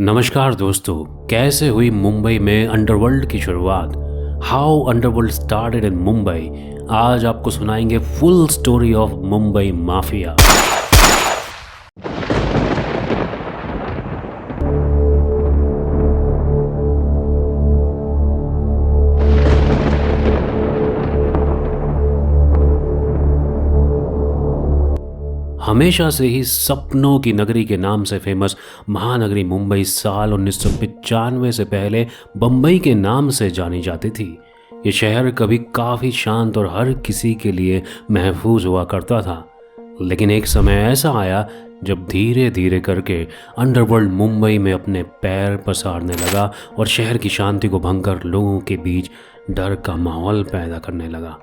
नमस्कार दोस्तों। कैसे हुई मुंबई में अंडरवर्ल्ड की शुरुआत? How underworld started in Mumbai. आज आपको सुनाएंगे full story of Mumbai mafia. हमेशा से ही सपनों की नगरी के नाम से फेमस महानगरी मुंबई साल 1995 से पहले बम्बई के नाम से जानी जाती थी। ये शहर कभी काफ़ी शांत और हर किसी के लिए महफूज हुआ करता था, लेकिन एक समय ऐसा आया जब धीरे धीरे करके अंडरवर्ल्ड मुंबई में अपने पैर पसारने लगा और शहर की शांति को भंग कर लोगों के बीच डर का माहौल पैदा करने लगा।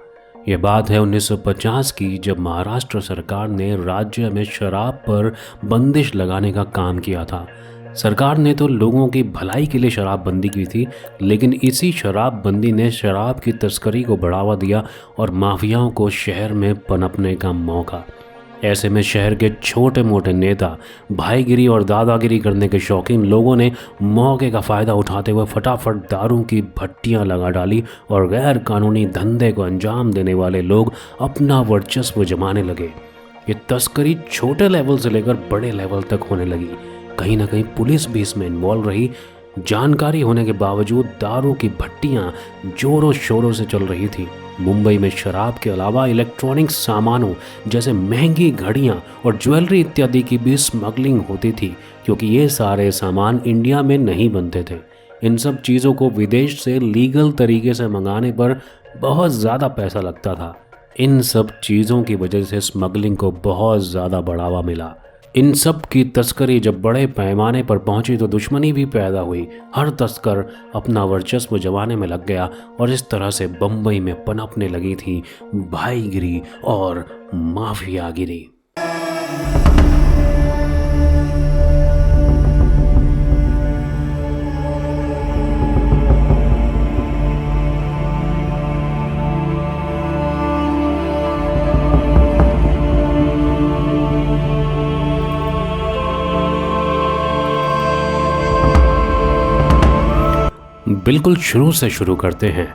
ये बात है 1950 की, जब महाराष्ट्र सरकार ने राज्य में शराब पर बंदिश लगाने का काम किया था। सरकार ने तो लोगों की भलाई के लिए शराबबंदी की थी, लेकिन इसी शराबबंदी ने शराब की तस्करी को बढ़ावा दिया और माफियाओं को शहर में पनपने का मौका। ऐसे में शहर के छोटे मोटे नेता, भाईगिरी और दादागिरी करने के शौकीन लोगों ने मौके का फ़ायदा उठाते हुए फटाफट दारू की भट्टियां लगा डाली और गैर कानूनी धंधे को अंजाम देने वाले लोग अपना वर्चस्व जमाने लगे। ये तस्करी छोटे लेवल से लेकर बड़े लेवल तक होने लगी। कहीं ना कहीं पुलिस भी इसमें इन्वॉल्व रही। जानकारी होने के बावजूद दारू की भट्टियां जोरों शोरों से चल रही थी। मुंबई में शराब के अलावा इलेक्ट्रॉनिक सामानों जैसे महंगी घड़ियां और ज्वेलरी इत्यादि की भी स्मगलिंग होती थी, क्योंकि ये सारे सामान इंडिया में नहीं बनते थे। इन सब चीज़ों को विदेश से लीगल तरीके से मंगाने पर बहुत ज़्यादा पैसा लगता था। इन सब चीज़ों की वजह से स्मगलिंग को बहुत ज़्यादा बढ़ावा मिला। इन सब की तस्करी जब बड़े पैमाने पर पहुंची तो दुश्मनी भी पैदा हुई। हर तस्कर अपना वर्चस्व जमाने में लग गया और इस तरह से बम्बई में पनपने लगी थी भाईगिरी और माफियागिरी। बिल्कुल शुरू से शुरू करते हैं।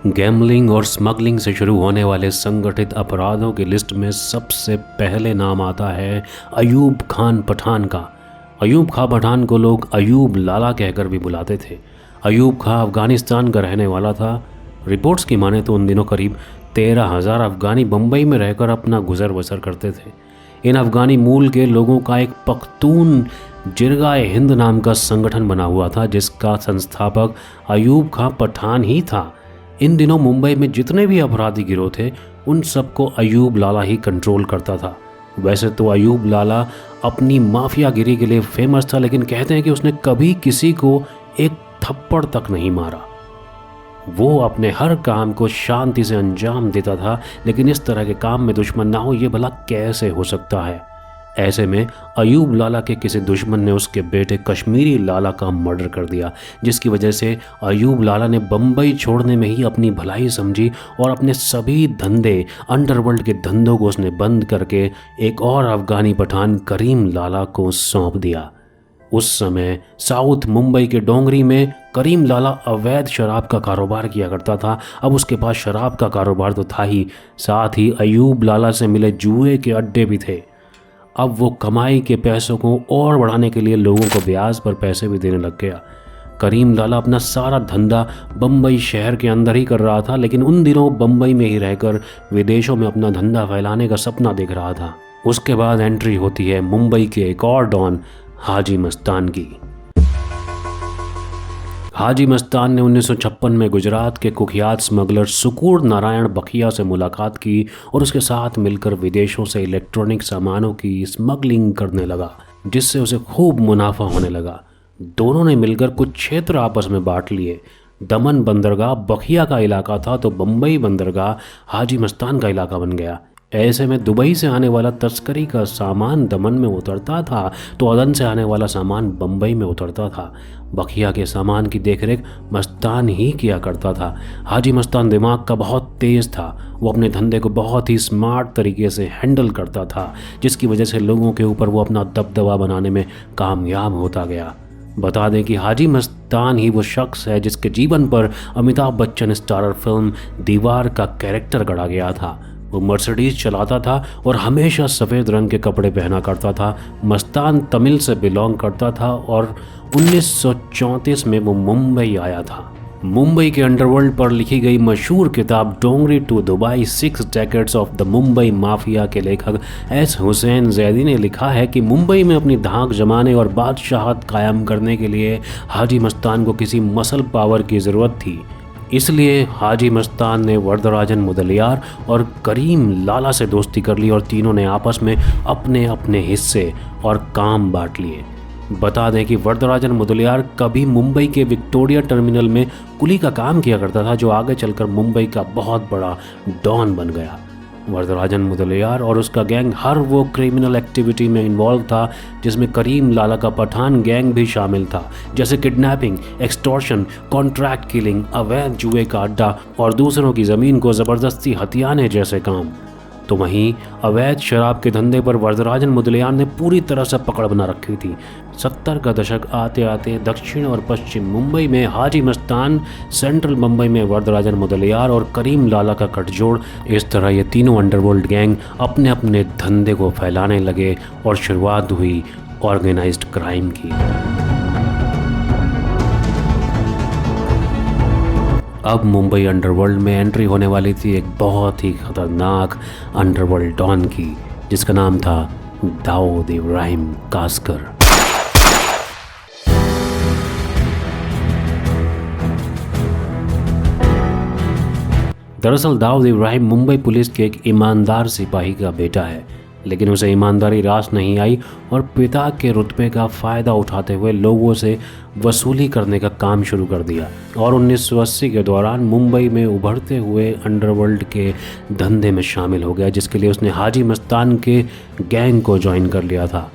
गैम्बलिंग और स्मगलिंग से शुरू होने वाले संगठित अपराधों की लिस्ट में सबसे पहले नाम आता है अयूब खान पठान का। अयूब खान पठान को लोग अयूब लाला कहकर भी बुलाते थे। अयूब खान अफ़गानिस्तान का रहने वाला था। रिपोर्ट्स की माने तो उन दिनों करीब 13,000 अफ़गानी बम्बई में रहकर अपना गुजर बसर करते थे। इन अफ़गानी मूल के लोगों का एक पख्तून जिरगाए हिंद नाम का संगठन बना हुआ था, जिसका संस्थापक अयूब खान पठान ही था। इन दिनों मुंबई में जितने भी अपराधी गिरोह थे उन सबको अयूब लाला ही कंट्रोल करता था। वैसे तो अयूब लाला अपनी माफियागिरी के लिए फेमस था, लेकिन कहते हैं कि उसने कभी किसी को एक थप्पड़ तक नहीं मारा। वो अपने हर काम को शांति से अंजाम देता था, लेकिन इस तरह के काम में दुश्मन ना हो ये भला कैसे हो सकता है। ऐसे में अयूब लाला के किसी दुश्मन ने उसके बेटे कश्मीरी लाला का मर्डर कर दिया, जिसकी वजह से अयूब लाला ने बम्बई छोड़ने में ही अपनी भलाई समझी और अपने सभी धंधे, अंडरवर्ल्ड के धंधों को उसने बंद करके एक और अफ़गानी पठान करीम लाला को सौंप दिया। उस समय साउथ मुंबई के डोंगरी में करीम लाला अवैध शराब का कारोबार किया करता था। अब उसके पास शराब का कारोबार तो था ही, साथ ही अयूब लाला से मिले जुए के अड्डे भी थे। अब वो कमाई के पैसों को और बढ़ाने के लिए लोगों को ब्याज पर पैसे भी देने लग गया। करीम लाला अपना सारा धंधा बम्बई शहर के अंदर ही कर रहा था, लेकिन उन दिनों बम्बई में ही रहकर विदेशों में अपना धंधा फैलाने का सपना देख रहा था। उसके बाद एंट्री होती है मुंबई के एक और डॉन हाजी मस्तान की। हाजी मस्तान ने 1956 में गुजरात के कुख्यात स्मगलर सुकूर नारायण बखिया से मुलाकात की और उसके साथ मिलकर विदेशों से इलेक्ट्रॉनिक सामानों की स्मगलिंग करने लगा, जिससे उसे खूब मुनाफा होने लगा। दोनों ने मिलकर कुछ क्षेत्र आपस में बांट लिए। दमन बंदरगाह बखिया का इलाका था तो बम्बई बंदरगाह हाजी मस्तान का इलाका बन गया। ऐसे में दुबई से आने वाला तस्करी का सामान दमन में उतरता था तो अदन से आने वाला सामान बम्बई में उतरता था। बखिया के सामान की देखरेख मस्तान ही किया करता था। हाजी मस्तान दिमाग का बहुत तेज़ था। वो अपने धंधे को बहुत ही स्मार्ट तरीके से हैंडल करता था, जिसकी वजह से लोगों के ऊपर वो अपना दबदबा बनाने में कामयाब होता गया। बता दें कि हाजी मस्तान ही वो शख्स है जिसके जीवन पर अमिताभ बच्चन स्टारर फिल्म दीवार का कैरेक्टर गढ़ा गया था। वो मर्सिडीज चलाता था और हमेशा सफ़ेद रंग के कपड़े पहना करता था। मस्तान तमिल से बिलोंग करता था और 1934 में वो मुंबई आया था। मुंबई के अंडरवर्ल्ड पर लिखी गई मशहूर किताब Dongri to Dubai 6 decades of the Mumbai mafia के लेखक एस हुसैन जैदी ने लिखा है कि मुंबई में अपनी धाक जमाने और बादशाहत कायम करने के लिए हाजी मस्तान को किसी मसल पावर की ज़रूरत थी। इसलिए हाजी मस्तान ने वरदराजन मुदलियार और करीम लाला से दोस्ती कर ली और तीनों ने आपस में अपने अपने हिस्से और काम बांट लिए। बता दें कि वरदराजन मुदलियार कभी मुंबई के विक्टोरिया टर्मिनल में कुली का काम किया करता था, जो आगे चलकर मुंबई का बहुत बड़ा डॉन बन गया। वरदराजन मुदलियार और उसका गैंग हर वो क्रिमिनल एक्टिविटी में इन्वॉल्व था जिसमें करीम लाला का पठान गैंग भी शामिल था, जैसे किडनैपिंग, एक्सटॉर्शन, कॉन्ट्रैक्ट किलिंग, अवैध जुए का अड्डा और दूसरों की ज़मीन को ज़बरदस्ती हथियाने जैसे काम। तो वहीं अवैध शराब के धंधे पर वरदराजन मुदलियार ने पूरी तरह से पकड़ बना रखी थी। 70 का दशक आते आते दक्षिण और पश्चिम मुंबई में हाजी मस्तान, सेंट्रल मुंबई में वरदराजन मुदलियार और करीम लाला का गठजोड़, इस तरह ये तीनों अंडरवर्ल्ड गैंग अपने अपने धंधे को फैलाने लगे और शुरुआत हुई ऑर्गेनाइज्ड क्राइम की। अब मुंबई अंडरवर्ल्ड में एंट्री होने वाली थी एक बहुत ही खतरनाक अंडरवर्ल्ड डॉन की, जिसका नाम था दाऊद इब्राहिम कास्कर। दरअसल दाऊद इब्राहिम मुंबई पुलिस के एक ईमानदार सिपाही का बेटा है, लेकिन उसे ईमानदारी रास नहीं आई और पिता के रुतबे का फ़ायदा उठाते हुए लोगों से वसूली करने का काम शुरू कर दिया और 1980 के दौरान मुंबई में उभरते हुए अंडरवर्ल्ड के धंधे में शामिल हो गया, जिसके लिए उसने हाजी मस्तान के गैंग को ज्वाइन कर लिया था।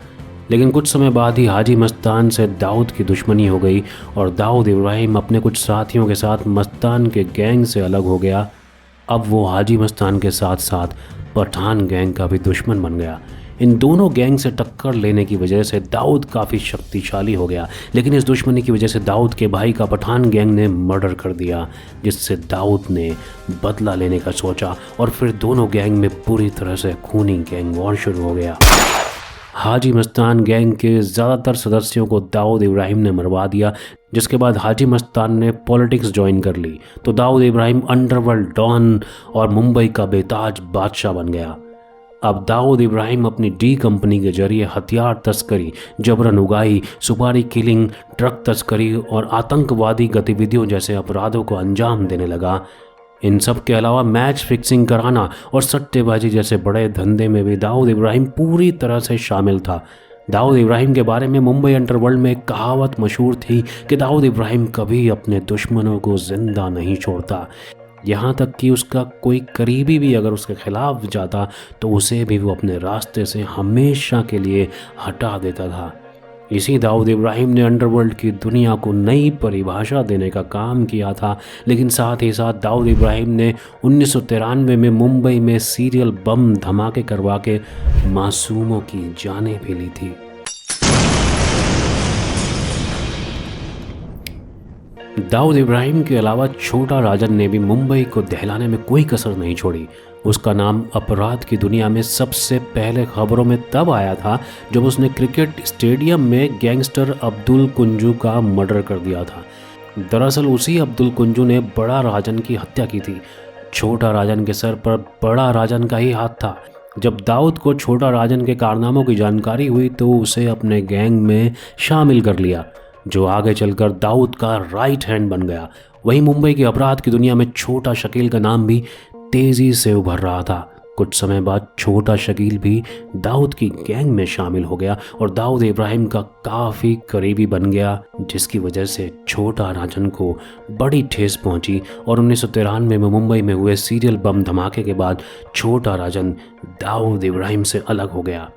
लेकिन कुछ समय बाद ही हाजी मस्तान से दाऊद की दुश्मनी हो गई और दाऊद इब्राहिम अपने कुछ साथियों के साथ मस्तान के गैंग से अलग हो गया। अब वो हाजी मस्तान के साथ साथ पठान गैंग का भी दुश्मन बन गया। इन दोनों गैंग से टक्कर लेने की वजह से दाऊद काफ़ी शक्तिशाली हो गया, लेकिन इस दुश्मनी की वजह से दाऊद के भाई का पठान गैंग ने मर्डर कर दिया, जिससे दाऊद ने बदला लेने का सोचा और फिर दोनों गैंग में पूरी तरह से खूनी गैंग वॉर शुरू हो गया। हाजी मस्तान गैंग के ज़्यादातर सदस्यों को दाऊद इब्राहिम ने मरवा दिया, जिसके बाद हाजी मस्तान ने पॉलिटिक्स ज्वाइन कर ली तो दाऊद इब्राहिम अंडरवर्ल्ड डॉन और मुंबई का बेताज बादशाह बन गया। अब दाऊद इब्राहिम अपनी डी कंपनी के जरिए हथियार तस्करी, जबरन उगाही, सुपारी किलिंग, ट्रक तस्करी और आतंकवादी गतिविधियों जैसे अपराधों को अंजाम देने लगा। इन सब के अलावा मैच फिक्सिंग कराना और सट्टेबाजी जैसे बड़े धंधे में भी दाऊद इब्राहिम पूरी तरह से शामिल था। दाऊद इब्राहिम के बारे में मुंबई अंडरवर्ल्ड में एक कहावत मशहूर थी कि दाऊद इब्राहिम कभी अपने दुश्मनों को जिंदा नहीं छोड़ता, यहाँ तक कि उसका कोई करीबी भी अगर उसके खिलाफ जाता तो उसे भी वो अपने रास्ते से हमेशा के लिए हटा देता था। इसी दाऊद इब्राहिम ने अंडरवर्ल्ड की दुनिया को नई परिभाषा देने का काम किया था, लेकिन साथ ही साथ दाऊद इब्राहिम ने 1993 में मुंबई में सीरियल बम धमाके करवा के मासूमों की जानें भी ली थी। दाऊद इब्राहिम के अलावा छोटा राजन ने भी मुंबई को दहलाने में कोई कसर नहीं छोड़ी। उसका नाम अपराध की दुनिया में सबसे पहले खबरों में तब आया था जब उसने क्रिकेट स्टेडियम में गैंगस्टर अब्दुल कुंजू का मर्डर कर दिया था। दरअसल उसी अब्दुल कुंजू ने बड़ा राजन की हत्या की थी। छोटा राजन के सर पर बड़ा राजन का ही हाथ था। जब दाऊद को छोटा राजन के कारनामों की जानकारी हुई तो उसे अपने गैंग में शामिल कर लिया, जो आगे चलकर दाऊद का राइट हैंड बन गया। वहीं मुंबई के अपराध की दुनिया में छोटा शकील का नाम भी तेजी से उभर रहा था। कुछ समय बाद छोटा शकील भी दाऊद की गैंग में शामिल हो गया और दाऊद इब्राहिम का काफ़ी करीबी बन गया, जिसकी वजह से छोटा राजन को बड़ी ठेस पहुंची और 1993 में मुंबई में हुए सीरियल बम धमाके के बाद छोटा राजन दाऊद इब्राहिम से अलग हो गया।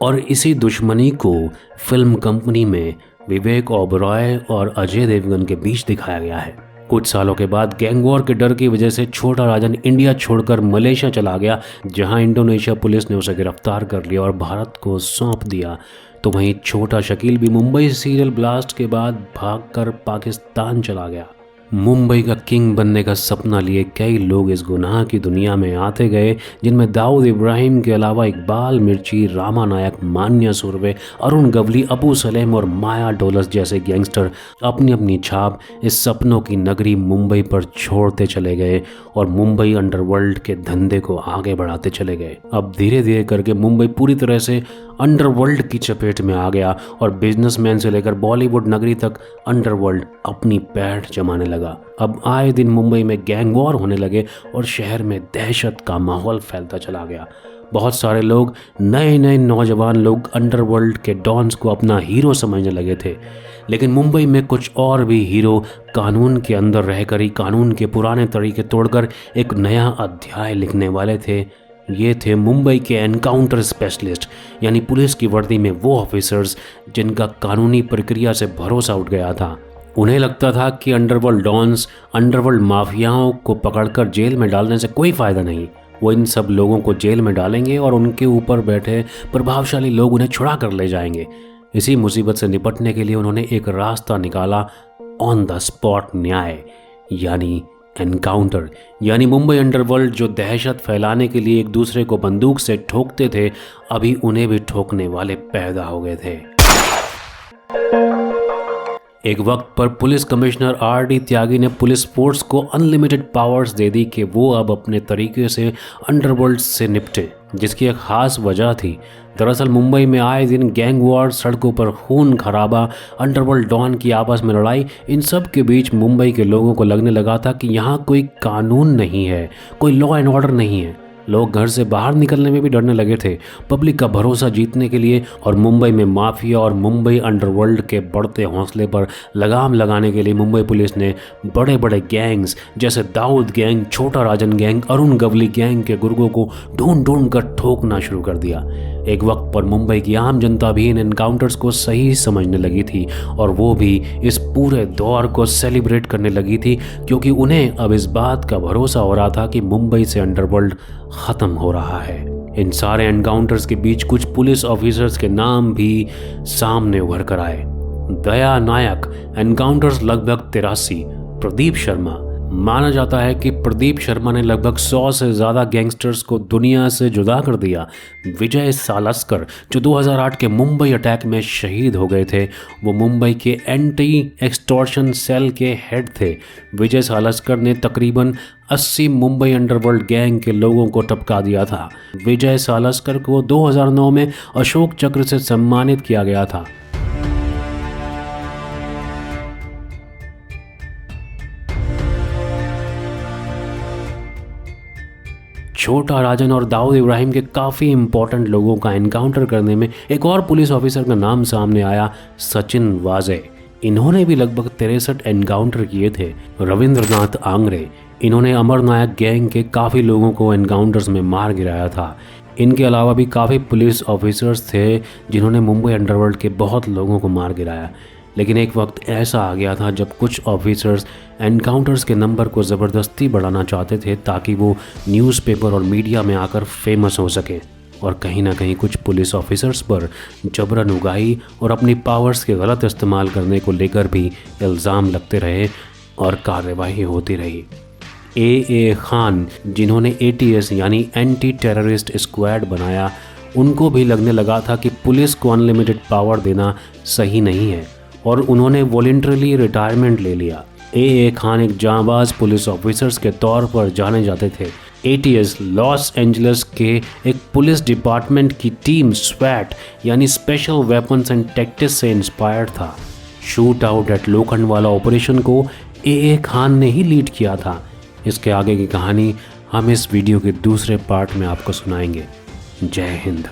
और इसी दुश्मनी को फिल्म कंपनी में विवेक ओबरॉय और अजय देवगन के बीच दिखाया गया है। कुछ सालों के बाद गैंग वॉर के डर की वजह से छोटा राजन इंडिया छोड़कर मलेशिया चला गया, जहां इंडोनेशिया पुलिस ने उसे गिरफ्तार कर लिया और भारत को सौंप दिया। तो वहीं छोटा शकील भी मुंबई सीरियल ब्लास्ट के बाद भागकर पाकिस्तान चला गया। मुंबई का किंग बनने का सपना लिए कई लोग इस गुनाह की दुनिया में आते गए, जिनमें दाऊद इब्राहिम के अलावा इकबाल मिर्ची, रामा नायक, मान्या सुरवे, अरुण गवली, अबू सलेम और माया डोलस जैसे गैंगस्टर अपनी अपनी छाप इस सपनों की नगरी मुंबई पर छोड़ते चले गए और मुंबई अंडरवर्ल्ड के धंधे को आगे बढ़ाते चले गए। अब धीरे धीरे करके मुंबई पूरी तरह से अंडरवर्ल्ड की चपेट में आ गया और बिजनेसमैन से लेकर बॉलीवुड नगरी तक अंडरवर्ल्ड अपनी पैठ जमाने लगा। अब आए दिन मुंबई में गैंग वॉर होने लगे और शहर में दहशत का माहौल फैलता चला गया। बहुत सारे लोग, नए नए नौजवान लोग अंडरवर्ल्ड के डॉन्स को अपना हीरो समझने लगे थे। लेकिन मुंबई में कुछ और भी हीरो कानून के अंदर रहकर ही कानून के पुराने तरीके तोड़कर एक नया अध्याय लिखने वाले थे। ये थे मुंबई के एनकाउंटर स्पेशलिस्ट, यानी पुलिस की वर्दी में वो ऑफिसर्स जिनका कानूनी प्रक्रिया से भरोसा उठ गया था। उन्हें लगता था कि अंडरवर्ल्ड डॉन्स, अंडरवर्ल्ड माफियाओं को पकड़कर जेल में डालने से कोई फ़ायदा नहीं। वो इन सब लोगों को जेल में डालेंगे और उनके ऊपर बैठे प्रभावशाली लोग उन्हें छुड़ा कर ले जाएंगे। इसी मुसीबत से निपटने के लिए उन्होंने एक रास्ता निकाला, ऑन द स्पॉट न्याय, यानी एनकाउंटर। यानी मुंबई अंडरवर्ल्ड जो दहशत फैलाने के लिए एक दूसरे को बंदूक से ठोकते थे, अभी उन्हें भी ठोकने वाले पैदा हो गए थे। एक वक्त पर पुलिस कमिश्नर आर.डी. त्यागी ने पुलिस फोर्स को अनलिमिटेड पावर्स दे दी कि वो अब अपने तरीके से अंडरवर्ल्ड से निपटे, जिसकी एक खास वजह थी। दरअसल मुंबई में आए दिन गैंग वॉर, सड़कों पर खून खराबा, अंडरवर्ल्ड डॉन की आपस में लड़ाई, इन सब के बीच मुंबई के लोगों को लगने लगा था कि यहाँ कोई कानून नहीं है, कोई लॉ एंड ऑर्डर नहीं है। लोग घर से बाहर निकलने में भी डरने लगे थे। पब्लिक का भरोसा जीतने के लिए और मुंबई में माफिया और मुंबई अंडरवर्ल्ड के बढ़ते हौसले पर लगाम लगाने के लिए मुंबई पुलिस ने बड़े बड़े गैंग्स जैसे दाऊद गैंग, छोटा राजन गैंग, अरुण गवली गैंग के गुर्गों को ढूंढ ढूंढ कर ठोकना शुरू कर दिया। एक वक्त पर मुंबई की आम जनता भी इन एनकाउंटर्स को सही समझने लगी थी और वो भी इस पूरे दौर को सेलिब्रेट करने लगी थी, क्योंकि उन्हें अब इस बात का भरोसा हो रहा था कि मुंबई से अंडरवर्ल्ड खत्म हो रहा है। इन सारे एनकाउंटर्स के बीच कुछ पुलिस ऑफिसर्स के नाम भी सामने उभर कर आए। दया नायक, एनकाउंटर्स लगभग 83। प्रदीप शर्मा, माना जाता है कि प्रदीप शर्मा ने लगभग 100 से ज़्यादा गैंगस्टर्स को दुनिया से जुदा कर दिया। विजय सालस्कर, जो 2008 के मुंबई अटैक में शहीद हो गए थे, वो मुंबई के एंटी एक्सटॉर्शन सेल के हेड थे। विजय सालस्कर ने तकरीबन 80 मुंबई अंडरवर्ल्ड गैंग के लोगों को टपका दिया था। विजय सालस्कर को 2009 में अशोक चक्र से सम्मानित किया गया था। छोटा राजन और दाऊद इब्राहिम के काफ़ी इंपॉर्टेंट लोगों का एनकाउंटर करने में एक और पुलिस ऑफिसर का नाम सामने आया, सचिन वाजे। इन्होंने भी लगभग 63 एनकाउंटर किए थे। रविंद्रनाथ आंग्रे, इन्होंने अमर नायक गैंग के काफ़ी लोगों को एनकाउंटर्स में मार गिराया था। इनके अलावा भी काफ़ी पुलिस ऑफिसर्स थे जिन्होंने मुंबई अंडरवर्ल्ड के बहुत लोगों को मार गिराया। लेकिन एक वक्त ऐसा आ गया था जब कुछ ऑफिसर्स एनकाउंटर्स के नंबर को ज़बरदस्ती बढ़ाना चाहते थे ताकि वो न्यूज़पेपर और मीडिया में आकर फेमस हो सके, और कहीं ना कहीं कुछ पुलिस ऑफिसर्स पर जबरन उगाही और अपनी पावर्स के गलत इस्तेमाल करने को लेकर भी इल्ज़ाम लगते रहे और कार्रवाई होती रही। ए खान, जिन्होंने ATS यानी एंटी टेररिस्ट स्क्वाड बनाया, उनको भी लगने लगा था कि पुलिस को अनलिमिटेड पावर देना सही नहीं है और उन्होंने वॉलंटरली रिटायरमेंट ले लिया। ए खान एक जांबाज पुलिस ऑफिसर्स के तौर पर जाने जाते थे। ATS लॉस एंजलिस के एक पुलिस डिपार्टमेंट की टीम स्वैट यानी स्पेशल वेपन्स एंड टैक्टिक्स से इंस्पायर्ड था। Shoot out at Lokhandwala operation को ए खान ने ही लीड किया था। इसके आगे की कहानी हम इस वीडियो के दूसरे पार्ट में आपको सुनाएंगे। जय हिंद।